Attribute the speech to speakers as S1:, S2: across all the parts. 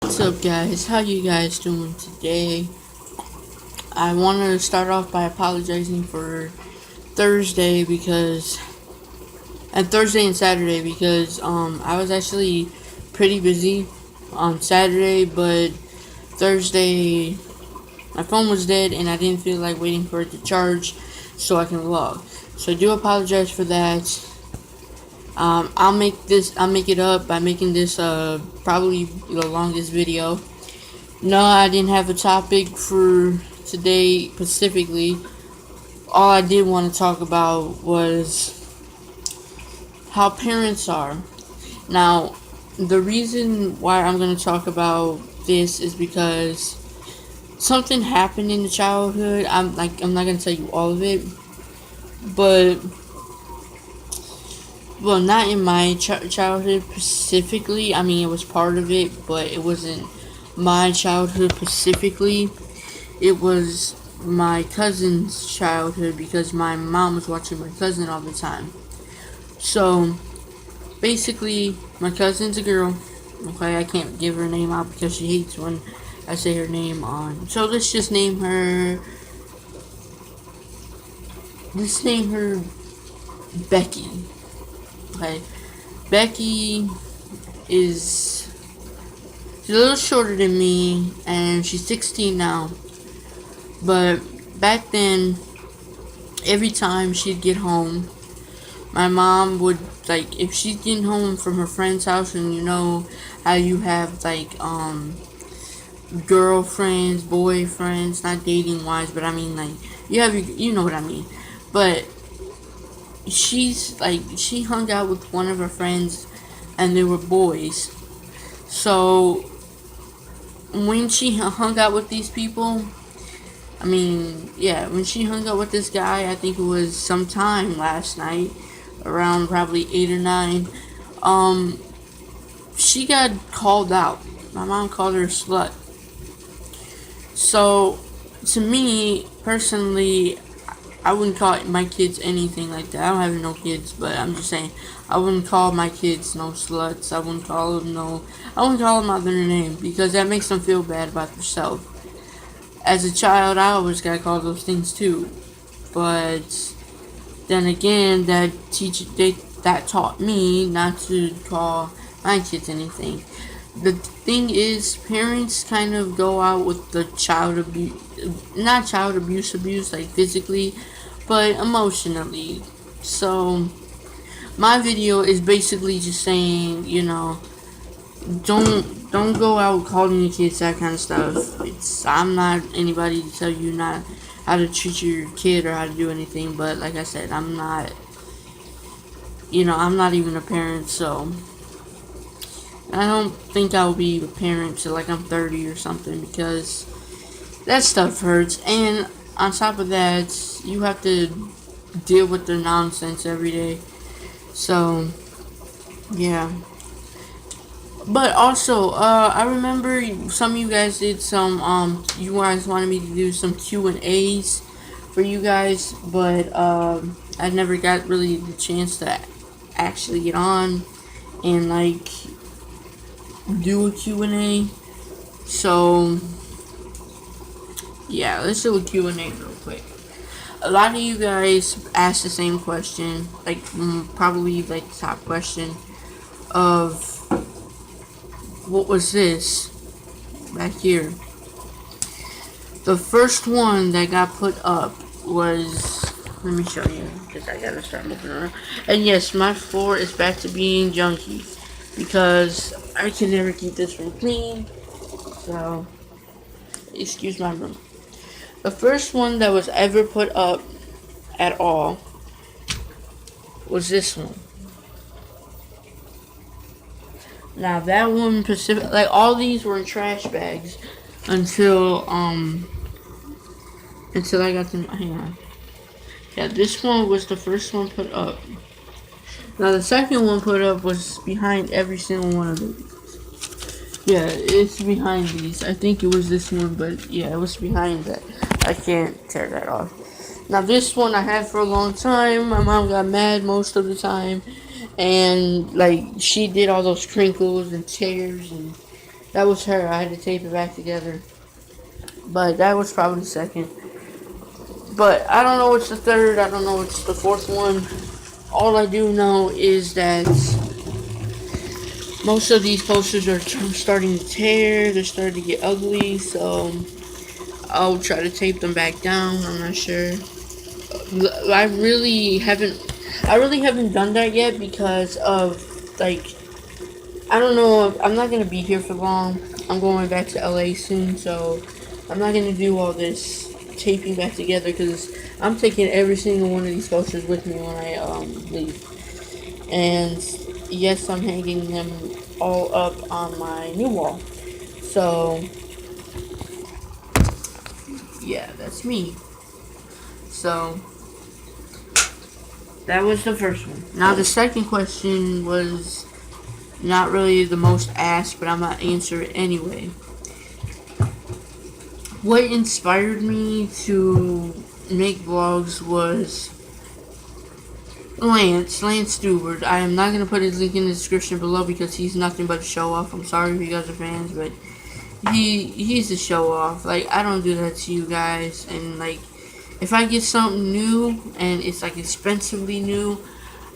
S1: What's up, guys? How you guys doing today? I want to start off by apologizing for Thursday because and Thursday and Saturday because I was actually pretty busy on Saturday, but Thursday my phone was dead and I didn't feel like waiting for it to charge so I can vlog. So I do apologize for that. I'll make it up by making this probably the longest video. No, I didn't have a topic for today specifically. All I did want to talk about was how parents are. Now, the reason why I'm going to talk about this is because something happened in the childhood. I'm not going to tell you all of it, but well, not in my childhood specifically. I mean, it was part of it, but it wasn't my childhood specifically. It was my cousin's childhood because my mom was watching my cousin all the time. So, basically, my cousin's a girl. Okay, I can't give her name out because she hates when I say her name on. So let's just name her. Let's name her Becky. Okay, Becky is she's a little shorter than me, and she's 16 now. But back then, every time she'd get home, my mom would, like, if she's getting home from her friend's house, and you know how you have, like, girlfriends, boyfriends, not dating wise, but I mean, like, you know what I mean. But she hung out with one of her friends, and they were boys. So, when she hung out with these people, when she hung out with this guy, I think it was sometime last night, around probably 8 or 9, she got called out. My mom called her a slut. So, to me, personally, I wouldn't call my kids anything like that. I don't have no kids, but I'm just saying, I wouldn't call my kids no sluts. I wouldn't call them out their name, because that makes them feel bad about themselves. As a child, I always got called those things too, but then again, that taught me not to call my kids anything. The thing is, parents kind of go out with the not child abuse like physically, but emotionally. So my video is basically just saying, don't go out calling your kids that kind of stuff. I'm not anybody to tell you not how to treat your kid or how to do anything, but like I said, I'm not even a parent, so I don't think I'll be a parent till like I'm 30 or something, because that stuff hurts. And on top of that, you have to deal with their nonsense every day. So yeah. But also, I remember some of you guys did you guys wanted me to do some Q&As for you guys, but I never got really the chance to actually get on and, like, do a Q&A. So, yeah, let's do a Q&A real quick. A lot of you guys asked the same question, like, probably, like, the top question of, what was this back here? The first one that got put up was, let me show you, because I gotta start looking around. And yes, my floor is back to being junky, because I can never keep this room clean. So, excuse my room. The first one that was ever put up at all was this one. Now that one specific, like, all these were in trash bags until I got them. Hang on. Yeah, this one was the first one put up. Now the second one put up was behind every single one of these. Yeah, it's behind these. I think it was this one, but yeah, it was behind that. I can't tear that off. Now this one I had for a long time. My mom got mad most of the time, and like she did all those crinkles and tears and That was her. I had to tape it back together. But that was probably the second. But I don't know what's the third. I don't know what's the fourth one. All I do know is that most of these posters are starting to tear. They're starting to get ugly. So I'll try to tape them back down. I'm not sure. I really haven't done that yet because of, like, I don't know. I'm not gonna be here for long. I'm going back to LA soon, so I'm not gonna do all this taping back together because I'm taking every single one of these posters with me when I leave. And yes, I'm hanging them all up on my new wall. So yeah, that's me. So that was the first one. Now the second question was not really the most asked, but I'm gonna answer it anyway. What inspired me to make vlogs was Lance Stewart. I am not gonna put his link in the description below because he's nothing but a show off. I'm sorry if you guys are fans, but he's a show off. Like, I don't do that to you guys. And like, if I get something new and it's like expensively new,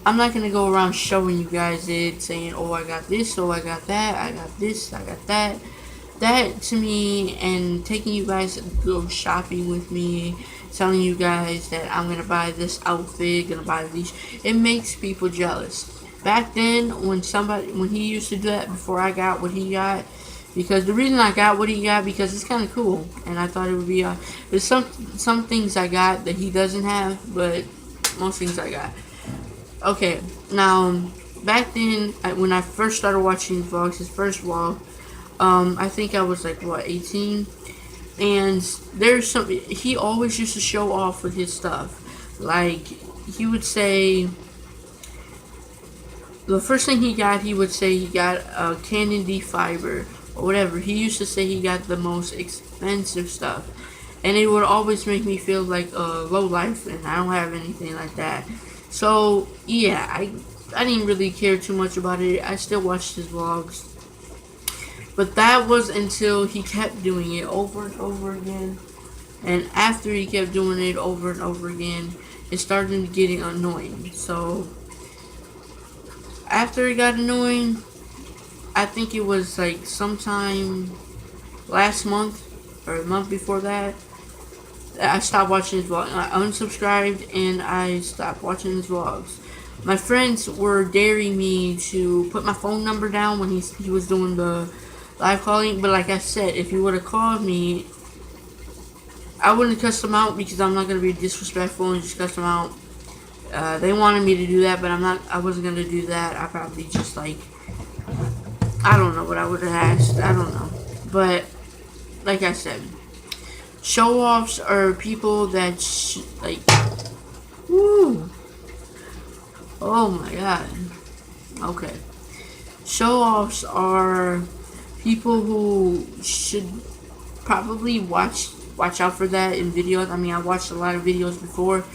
S1: I'm not gonna go around showing you guys it, saying, oh, I got this, oh, I got that, I got this, I got that. That to me, and taking you guys to go shopping with me, telling you guys that I'm gonna buy this outfit, gonna buy these, it makes people jealous. Back then, when he used to do that before I got what he got, because the reason I got what he got, because it's kind of cool, and I thought it would be, there's some things I got that he doesn't have, but most things I got. Okay, now, back then, when I first started watching vlogs, his first vlog, I think I was like, what, 18? And there's he always used to show off with his stuff. Like, he would say, the first thing he would say he got a Canon D fiber, or whatever. He used to say he got the most expensive stuff. And it would always make me feel like a low life, and I don't have anything like that. So, yeah, I didn't really care too much about it. I still watched his vlogs. But that was until he kept doing it over and over again. And after he kept doing it over and over again, it started getting annoying. So, after it got annoying, I think it was like sometime last month, or the month before that, I stopped watching his vlogs. I unsubscribed and I stopped watching his vlogs. My friends were daring me to put my phone number down when he was doing the live calling, but like I said, if he would have called me, I wouldn't cuss him out because I'm not going to be disrespectful and just cuss him out. They wanted me to do that, but I wasn't going to do that. I probably just, like, I don't know what I would have asked. I don't know. But, like I said, show-offs are people that, like, woo. Oh my god. Okay. Show-offs are people who should probably watch out for that in videos. I mean, I watched a lot of videos before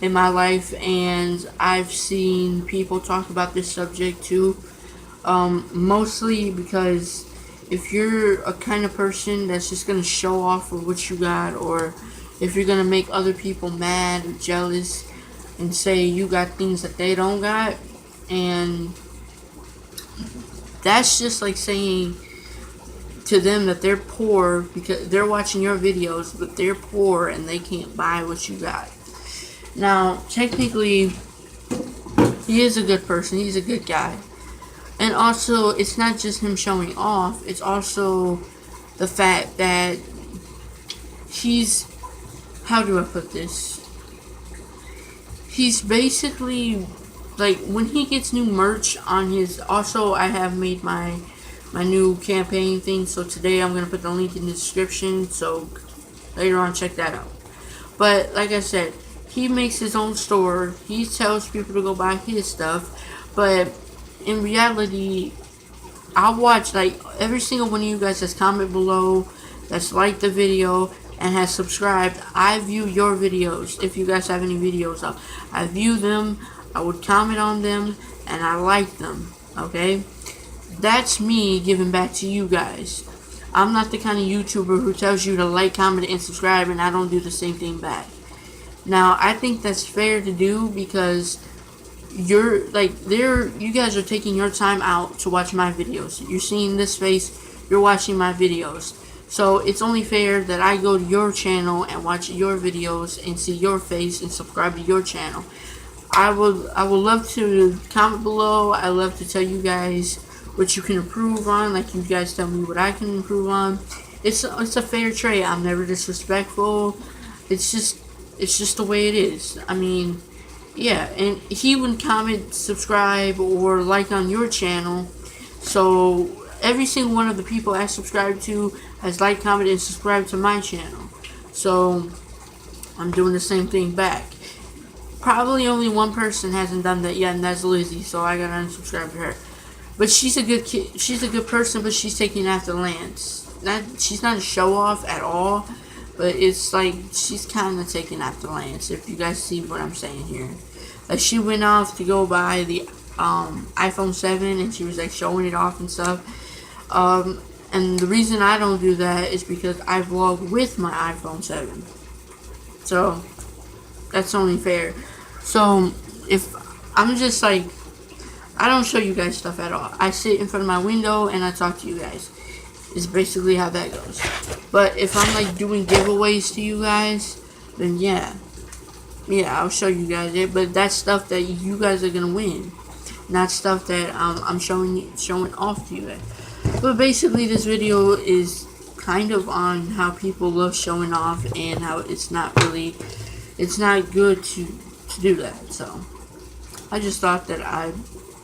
S1: in my life, and I've seen people talk about this subject too. Mostly because if you're a kind of person that's just gonna show off for what you got, or if you're gonna make other people mad or jealous and say you got things that they don't got, and that's just like saying to them that they're poor because they're watching your videos, but they're poor and they can't buy what you got. Now, technically, he is a good person. He's a good guy. And also, it's not just him showing off. It's also the fact that he's, how do I put this? He's basically, like, when he gets new merch on his, also I have made my new campaign thing, so today I'm going to put the link in the description, so later on check that out. But like I said, he makes his own store, he tells people to go buy his stuff, but in reality, I'll watch, like, every single one of you guys that's comment below, that's liked the video, and has subscribed. I view your videos. If you guys have any videos up, I view them, I would comment on them, and I like them, okay? That's me giving back to you guys. I'm not the kind of YouTuber who tells you to like, comment, and subscribe, and I don't do the same thing back. Now, I think that's fair to do because you guys are taking your time out to watch my videos. You're seeing this face, you're watching my videos. So it's only fair that I go to your channel and watch your videos and see your face and subscribe to your channel. I would love to comment below. I love to tell you guys what you can improve on, like you guys tell me what I can improve on. It's a fair trade. I'm never disrespectful. It's just the way it is. I mean, yeah, and he would comment, subscribe, or like on your channel. So every single one of the people I subscribe to has liked, commented, and subscribed to my channel. So I'm doing the same thing back. Probably only one person hasn't done that yet, and that's Lizzie. So I gotta unsubscribe to her. But she's a good kid. She's a good person, but she's taking after Lance. She's not a show off at all. But it's like she's kind of taking after Lance, if you guys see what I'm saying here. Like, she went off to go buy the iPhone 7, and she was like showing it off and stuff. And the reason I don't do that is because I vlog with my iPhone 7. So that's only fair. So if I'm just like, I don't show you guys stuff at all. I sit in front of my window and I talk to you guys. Is basically how that goes. But if I'm like doing giveaways to you guys, then yeah, I'll show you guys it. But that's stuff that you guys are gonna win, not stuff that I'm showing off to you guys. But basically, this video is kind of on how people love showing off and how it's not good to do that. So I just thought that I'd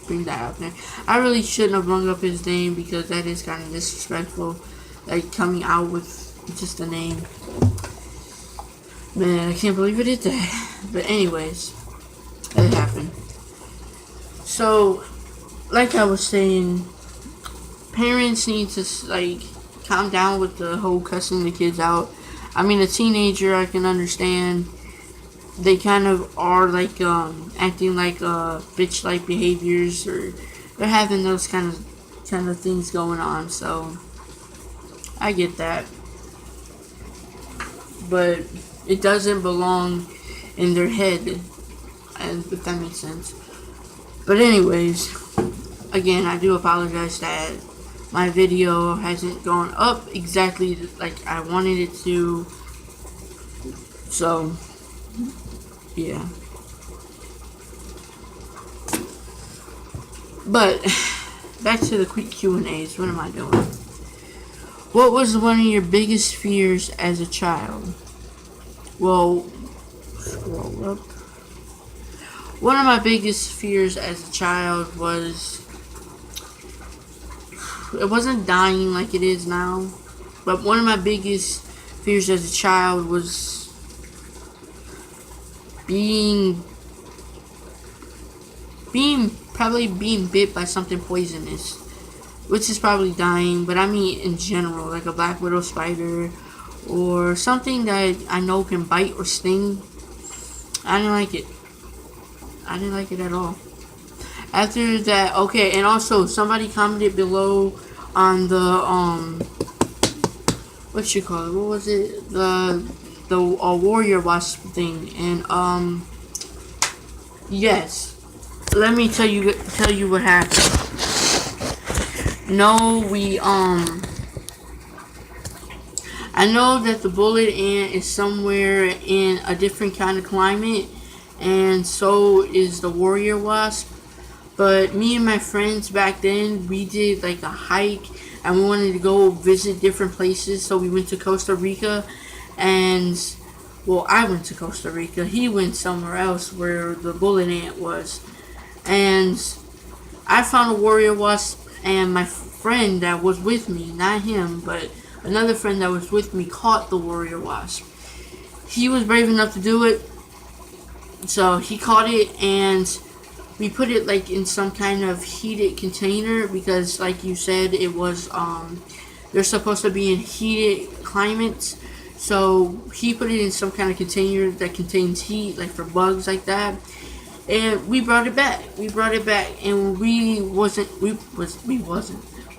S1: bring that out there. I really shouldn't have brung up his name because that is kind of disrespectful, like coming out with just a name. Man, I can't believe I did that. But anyways, it happened. So, like I was saying, parents need to like calm down with the whole cussing the kids out. I mean, a teenager I can understand. They kind of are like acting like bitch-like behaviors, or they're having those kind of things going on. So I get that, but it doesn't belong in their head, and if that makes sense. But anyways, again, I do apologize that my video hasn't gone up exactly like I wanted it to. So yeah. But back to the quick Q&As. What am I doing? What was one of your biggest fears as a child? Well, scroll up. One of my biggest fears as a child was, it wasn't dying like it is now, but one of my biggest fears as a child was being bit by something poisonous, which is probably dying, but I mean in general, like a black widow spider or something that I know can bite or sting. I didn't like it. I didn't like it at all. After that, okay, and also somebody commented below on the what you call it? What was it? The warrior wasp thing, and yes, let me tell you what happened. No, I know that the bullet ant is somewhere in a different kind of climate, and so is the warrior wasp. But me and my friends back then, we did like a hike, and we wanted to go visit different places. So we went to Costa Rica, and well, I went to Costa Rica. He went somewhere else where the bullet ant was, and I found a warrior wasp. And my friend that was with me, not him, but another friend that was with me, caught the warrior wasp. He was brave enough to do it, so he caught it, and we put it like in some kind of heated container because, like you said, it was they're supposed to be in heated climates. So he put it in some kind of container that contains heat, like for bugs like that. And we brought it back. And we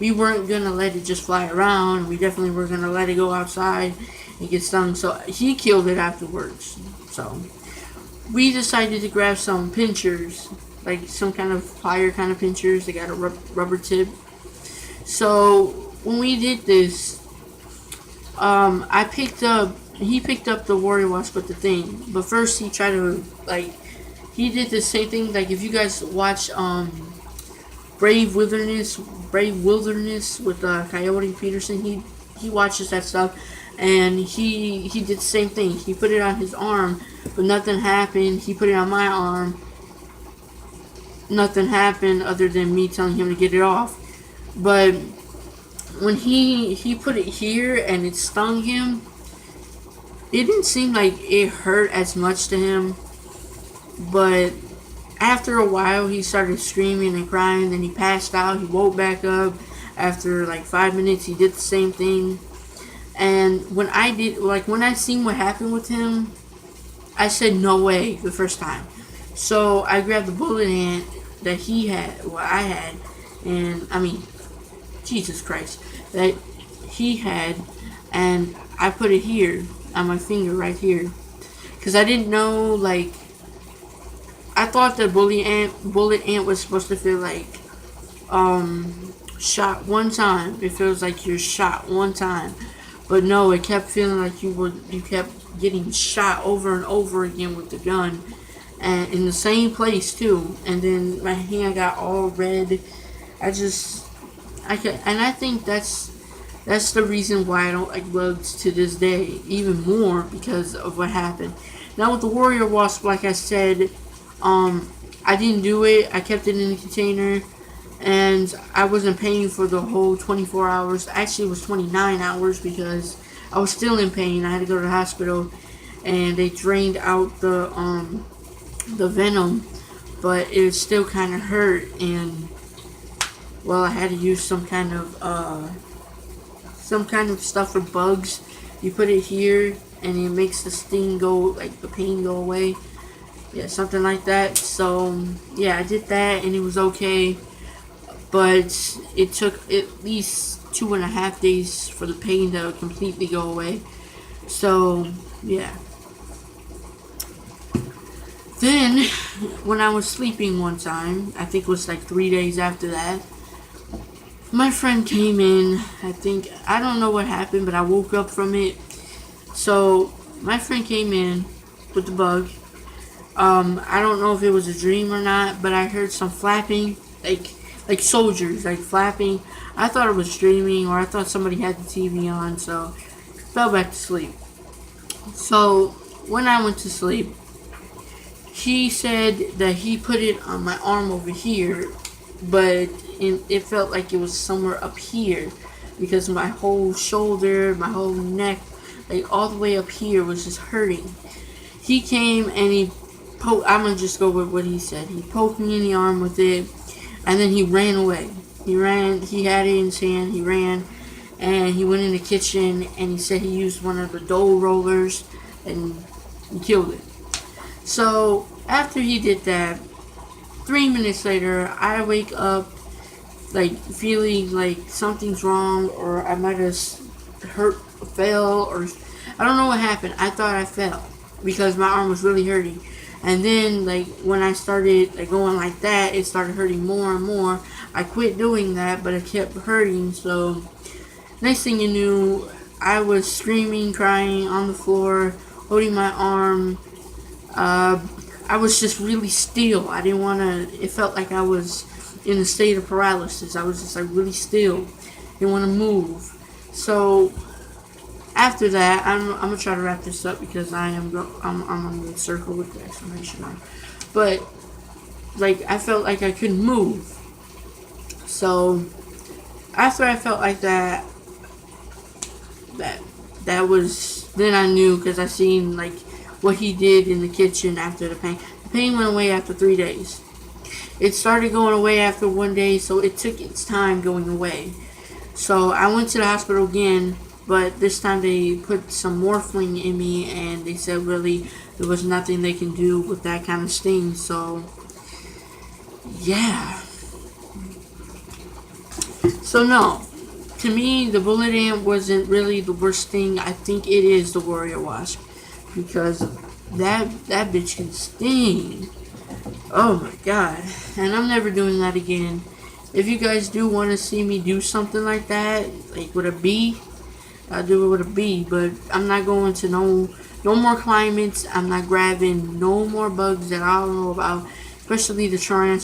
S1: we weren't gonna let it just fly around. We definitely were gonna let it go outside and get stung. So he killed it afterwards. So we decided to grab some pinchers, like some kind of plier kind of pinchers. They got a rubber tip. So when we did this, he picked up the warrior wasp with the thing. But first he tried to, like, he did the same thing. Like, if you guys watch Brave Wilderness with Coyote Peterson, he watches that stuff, and he did the same thing. He put it on his arm, but nothing happened. He put it on my arm. Nothing happened other than me telling him to get it off. But when he put it here and it stung him, it didn't seem like it hurt as much to him. But after a while, he started screaming and crying. Then he passed out. He woke back up. After like 5 minutes, he did the same thing. And when I seen what happened with him, I said no way the first time. So I grabbed the bullet ant that I had, and I mean, Jesus Christ, that he had, and I put it here on my finger right here, because I didn't know, like, I thought the bullet ant was supposed to feel like shot one time. It feels like you're shot one time, but no, it kept feeling like you kept getting shot over and over again with the gun, and in the same place too. And then my hand got all red. I think that's the reason why I don't like bugs to this day, even more because of what happened. Now with the warrior wasp, like I said, I didn't do it. I kept it in the container, and I wasn't paying for the whole 24 hours. Actually, it was 29 hours because I was still in pain. I had to go to the hospital, and they drained out the venom, but it still kind of hurt. And well, I had to use some kind of stuff for bugs. You put it here, and it makes the sting go, like the pain go away. Yeah, something like that. So yeah, I did that, and it was okay. But it took at least 2.5 days for the pain to completely go away. So yeah. Then, when I was sleeping one time, I think it was like 3 days after that, my friend came in. I don't know what happened, but I woke up from it. So my friend came in with the bug. I don't know if it was a dream or not, but I heard some flapping, like soldiers, like flapping. I thought it was dreaming, or I thought somebody had the TV on, so fell back to sleep. So when I went to sleep, he said that he put it on my arm over here, but it felt like it was somewhere up here, because my whole shoulder, my whole neck, like all the way up here was just hurting. He came and I'm gonna just go with what he said. He poked me in the arm with it, and then he ran away. He had it in his hand, he ran, and he went in the kitchen, and he said he used one of the dough rollers, and he killed it. So after he did that, 3 minutes later, I wake up like feeling like something's wrong, or I might have fell, or I don't know what happened. I thought I fell because my arm was really hurting. And then, like, when I started like going like that, it started hurting more and more. I quit doing that, but it kept hurting. So next thing you knew, I was screaming, crying on the floor, holding my arm. I was just really still. I didn't want to. It felt like I was in a state of paralysis. I was just like really still. Didn't want to move. So after that, I'm gonna try to wrap this up because I'm on the circle with the exclamation mark. But like I felt like I couldn't move. So after I felt like that was, then I knew, because I seen like what he did in the kitchen after the pain. The pain went away after 3 days. It started going away after 1 day, so it took its time going away. So I went to the hospital again, but this time they put some morphine in me, and they said really there was nothing they can do with that kind of sting. So yeah. So no, to me the bullet ant wasn't really the worst thing. I think it is the warrior wasp because that bitch can sting. Oh my god. And I'm never doing that again. If you guys do want to see me do something like that, like with a bee, I'll do it with a bee. But I'm not going to no more climates. I'm not grabbing no more bugs that I don't know about, especially the